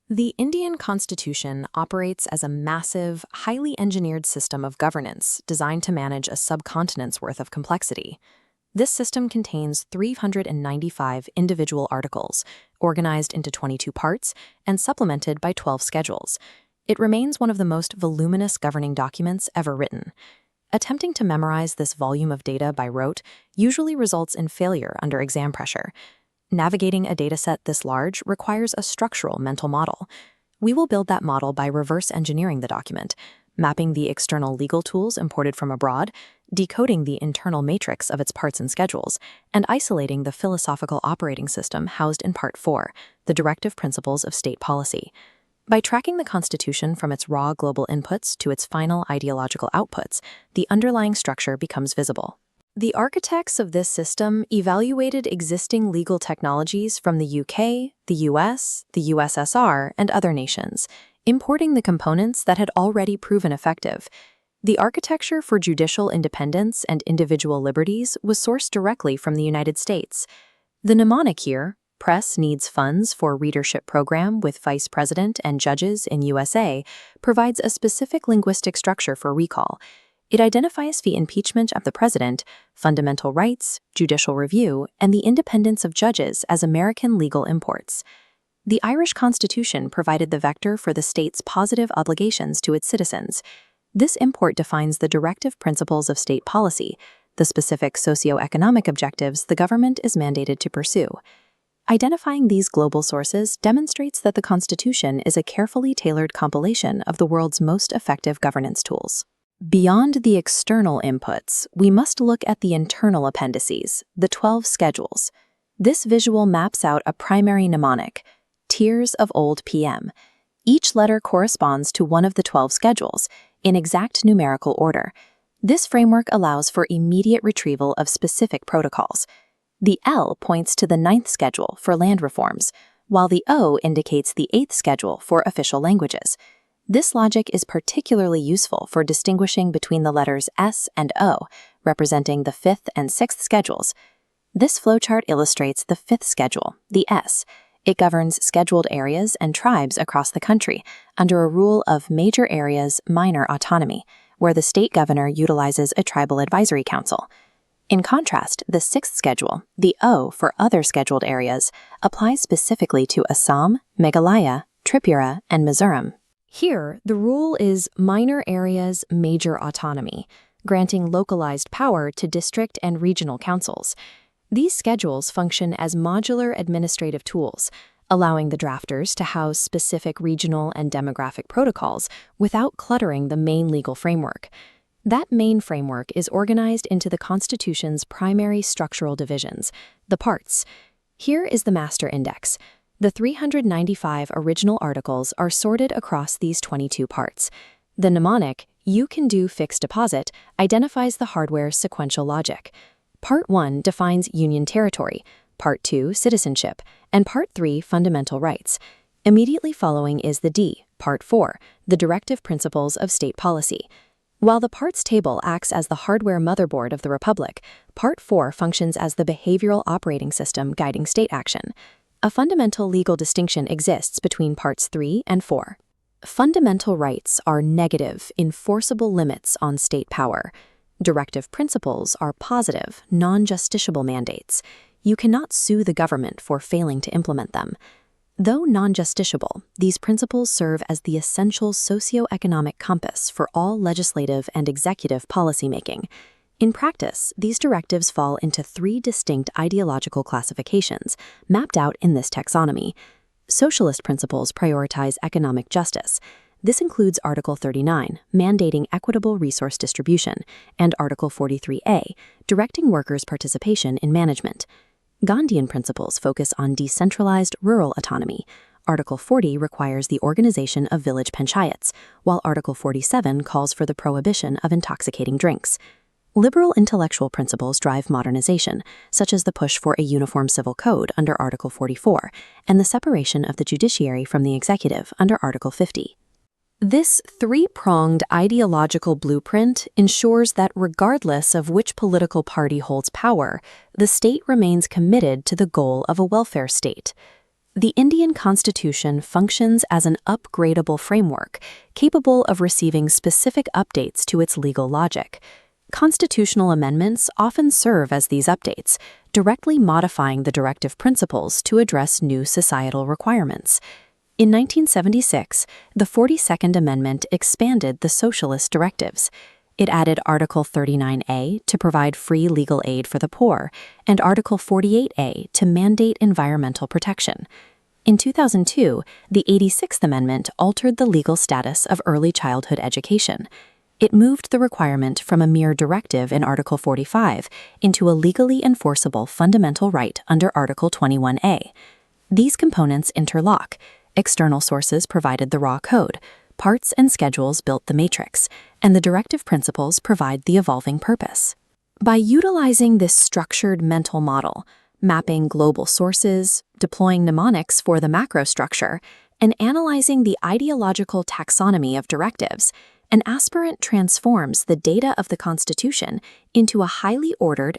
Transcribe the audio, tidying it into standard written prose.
The Indian Constitution operates as a massive, highly engineered system of governance designed to manage a subcontinent's worth of complexity. This system contains 395 individual articles, organized into 22 parts and supplemented by 12 schedules. It remains one of the most voluminous governing documents ever written. Attempting to memorize this volume of data by rote usually results in failure under exam pressure. Navigating a dataset this large requires a structural mental model. We will build that model by reverse engineering the document, mapping the external legal tools imported from abroad, decoding the internal matrix of its parts and schedules, and isolating the philosophical operating system housed in Part 4, the directive principles of state policy. By tracking the Constitution from its raw global inputs to its final ideological outputs, the underlying structure becomes visible. The architects of this system evaluated existing legal technologies from the UK, the US, the USSR, and other nations, importing the components that had already proven effective. The architecture for judicial independence and individual liberties was sourced directly from the United States. The mnemonic here, Press Needs Funds for Readership Program with Vice President and Judges in USA, provides a specific linguistic structure for recall. It identifies the impeachment of the president, fundamental rights, judicial review, and the independence of judges as American legal imports. The Irish Constitution provided the vector for the state's positive obligations to its citizens. This import defines the directive principles of state policy, the specific socio-economic objectives the government is mandated to pursue. Identifying these global sources demonstrates that the Constitution is a carefully tailored compilation of the world's most effective governance tools. Beyond the external inputs, we must look at the internal appendices, the 12 schedules. This visual maps out a primary mnemonic, tiers of old PM. Each letter corresponds to one of the 12 schedules, in exact numerical order. This framework allows for immediate retrieval of specific protocols. The L points to the 9th schedule for land reforms, while the O indicates the 8th schedule for official languages. This logic is particularly useful for distinguishing between the letters S and O, representing the 5th and 6th schedules. This flowchart illustrates the 5th schedule, the S. It governs scheduled areas and tribes across the country under a rule of major areas, minor autonomy, where the state governor utilizes a tribal advisory council. In contrast, the 6th schedule, the O for other scheduled areas, applies specifically to Assam, Meghalaya, Tripura, and Mizoram. Here, the rule is minor areas, major autonomy, granting localized power to district and regional councils. These schedules function as modular administrative tools, allowing the drafters to house specific regional and demographic protocols without cluttering the main legal framework. That main framework is organized into the Constitution's primary structural divisions, the parts. Here is the master index. The 395 original articles are sorted across these 22 parts. The mnemonic, "You can do fixed deposit," identifies the hardware's sequential logic. Part 1 defines Union territory, Part 2 citizenship, and Part 3 fundamental rights. Immediately following is the D, Part 4, the directive principles of state policy. While the parts table acts as the hardware motherboard of the Republic, Part 4 functions as the behavioral operating system guiding state action. A fundamental legal distinction exists between Parts 3 and 4. Fundamental rights are negative, enforceable limits on state power. Directive principles are positive, non-justiciable mandates. You cannot sue the government for failing to implement them. Though non-justiciable, these principles serve as the essential socio-economic compass for all legislative and executive policymaking. In practice, these directives fall into 3 distinct ideological classifications, mapped out in this taxonomy. Socialist principles prioritize economic justice. This includes Article 39, mandating equitable resource distribution, and Article 43A, directing workers' participation in management. Gandhian principles focus on decentralized rural autonomy. Article 40 requires the organization of village panchayats, while Article 47 calls for the prohibition of intoxicating drinks. Liberal intellectual principles drive modernization, such as the push for a uniform civil code under Article 44 and the separation of the judiciary from the executive under Article 50. This 3-pronged ideological blueprint ensures that regardless of which political party holds power, the state remains committed to the goal of a welfare state. The Indian Constitution functions as an upgradable framework, capable of receiving specific updates to its legal logic. Constitutional amendments often serve as these updates, directly modifying the directive principles to address new societal requirements. In 1976, the 42nd Amendment expanded the socialist directives. It added Article 39A to provide free legal aid for the poor, and Article 48A to mandate environmental protection. In 2002, the 86th Amendment altered the legal status of early childhood education. It moved the requirement from a mere directive in Article 45 into a legally enforceable fundamental right under Article 21A. These components interlock. External sources provided the raw code, parts and schedules built the matrix, and the directive principles provide the evolving purpose. By utilizing this structured mental model, mapping global sources, deploying mnemonics for the macrostructure, and analyzing the ideological taxonomy of directives, an aspirant transforms the data of the Constitution into a highly ordered